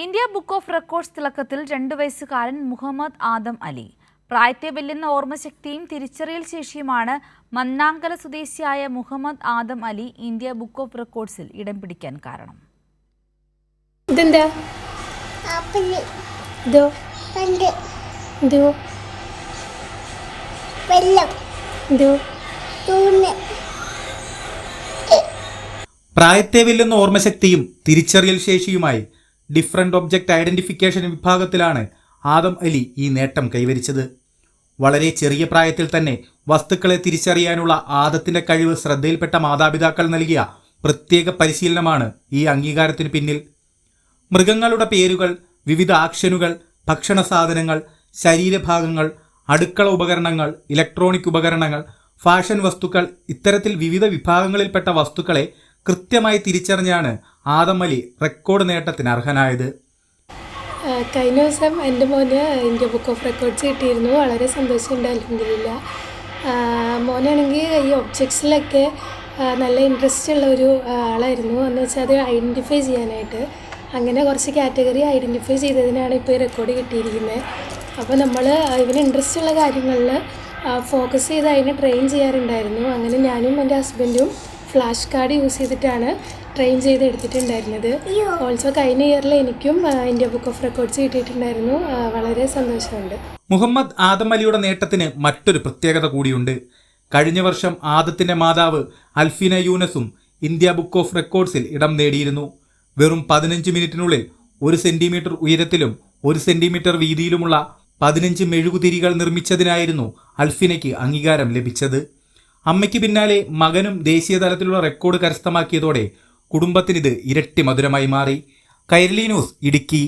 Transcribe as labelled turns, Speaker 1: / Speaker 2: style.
Speaker 1: India book of records തിളക്കത്തിൽ 2 വയസ്സുകാരൻ മുഹമ്മദ് ആദം അലി. പ്രായത്തെ വെല്ലുന്ന ഓർമ്മശക്തിയും തിരിച്ചറിയൽ ശേഷിയുമാണ് മന്നാങ്കല സ്വദേശിയായ Muhammad Adam Ali India book of റെക്കോർഡ്സിൽ ഇടം പിടിക്കാൻ കാരണം.
Speaker 2: പ്രായത്തെ വെല്ലുന്ന ഓർമ്മശക്തിയും തിരിച്ചറിയൽ ശേഷിയുമായി ഡിഫറൻറ്റ് ഒബ്ജക്റ്റ് ഐഡൻറ്റിഫിക്കേഷൻ വിഭാഗത്തിലാണ് ആദം അലി ഈ നേട്ടം കൈവരിച്ചത്. വളരെ ചെറിയ പ്രായത്തിൽ തന്നെ വസ്തുക്കളെ തിരിച്ചറിയാനുള്ള ആദത്തിൻ്റെ കഴിവ് ശ്രദ്ധയിൽപ്പെട്ട മാതാപിതാക്കൾ നൽകിയ പ്രത്യേക പരിശീലനമാണ് ഈ അംഗീകാരത്തിന് പിന്നിൽ. മൃഗങ്ങളുടെ പേരുകൾ, വിവിധ ആക്ഷനുകൾ, ഭക്ഷണ സാധനങ്ങൾ, ശരീരഭാഗങ്ങൾ, അടുക്കള ഉപകരണങ്ങൾ, ഇലക്ട്രോണിക് ഉപകരണങ്ങൾ, ഫാഷൻ വസ്തുക്കൾ, ഇത്തരത്തിൽ വിവിധ വിഭാഗങ്ങളിൽപ്പെട്ട വസ്തുക്കളെ കൃത്യമായി തിരിച്ചറിഞ്ഞാണ് ആദം അലി റെക്കോർഡ് നേട്ടത്തിന് അർഹനായത്.
Speaker 3: കഴിഞ്ഞ ദിവസം എൻ്റെ മോന് ഇന്ത്യ ബുക്ക് ഓഫ് റെക്കോർഡ്സ് കിട്ടിയിരുന്നു. വളരെ സന്തോഷമുണ്ട്, അൽഹംദുലില്ലാ. മോനാണെങ്കിൽ ഈ ഒബ്ജക്ട്സിലൊക്കെ നല്ല ഇൻട്രസ്റ്റ് ഉള്ള ഒരു ആളായിരുന്നു. എന്ന് വെച്ചാൽ അത് ഐഡൻറ്റിഫൈ ചെയ്യാനായിട്ട് അങ്ങനെ കുറച്ച് കാറ്റഗറി ഐഡൻറ്റിഫൈ ചെയ്തതിനാണ് ഇപ്പോൾ ഈ റെക്കോർഡ് കിട്ടിയിരിക്കുന്നത്. അപ്പോൾ നമ്മൾ ഇവന് ഇൻട്രസ്റ്റ് ഉള്ള കാര്യങ്ങളിൽ ഫോക്കസ് ചെയ്ത് അതിനെ ട്രെയിൻ ചെയ്യാറുണ്ടായിരുന്നു. അങ്ങനെ ഞാനും എൻ്റെ ഹസ്ബൻഡും ഫ്ലാഷ് കാർഡ് യൂസ് ചെയ്തിട്ടാണ് ട്രെയിൻ ചെയ്ത് എടുത്തിട്ടുണ്ടായിരുന്നത്. ഓൾസോ കഴിഞ്ഞ ഇയറിൽ എനിക്കും ഇന്ത്യ ബുക്ക് ഓഫ് റെക്കോർഡ്സ് കിട്ടിയിട്ടുണ്ടായിരുന്നു. വളരെ സന്തോഷമുണ്ട്.
Speaker 2: മുഹമ്മദ് ആദം അലിയുടെ നേട്ടത്തിന് മറ്റൊരു പ്രത്യേകത കൂടിയുണ്ട്. കഴിഞ്ഞ വർഷം ആദത്തിൻ്റെ മാതാവ് അൽഫിന യൂനസും ഇന്ത്യ ബുക്ക് ഓഫ് റെക്കോർഡ്സിൽ ഇടം നേടിയിരുന്നു. വെറും 15 മിനിറ്റിനുള്ളിൽ 1 സെൻറ്റിമീറ്റർ ഉയരത്തിലും 1 സെൻറ്റിമീറ്റർ വീതിയിലുമുള്ള 15 മെഴുകുതിരികൾ നിർമ്മിച്ചതിനായിരുന്നു അൽഫിനയ്ക്ക് അംഗീകാരം ലഭിച്ചത്. അമ്മയ്ക്ക് പിന്നാലെ മകനും ദേശീയ തലത്തിലുള്ള റെക്കോർഡ് കരസ്ഥമാക്കിയതോടെ കുടുംബത്തിനിത് ഇരട്ടി മധുരമായി മാറി. കൈരളി ന്യൂസ്, ഇടുക്കി.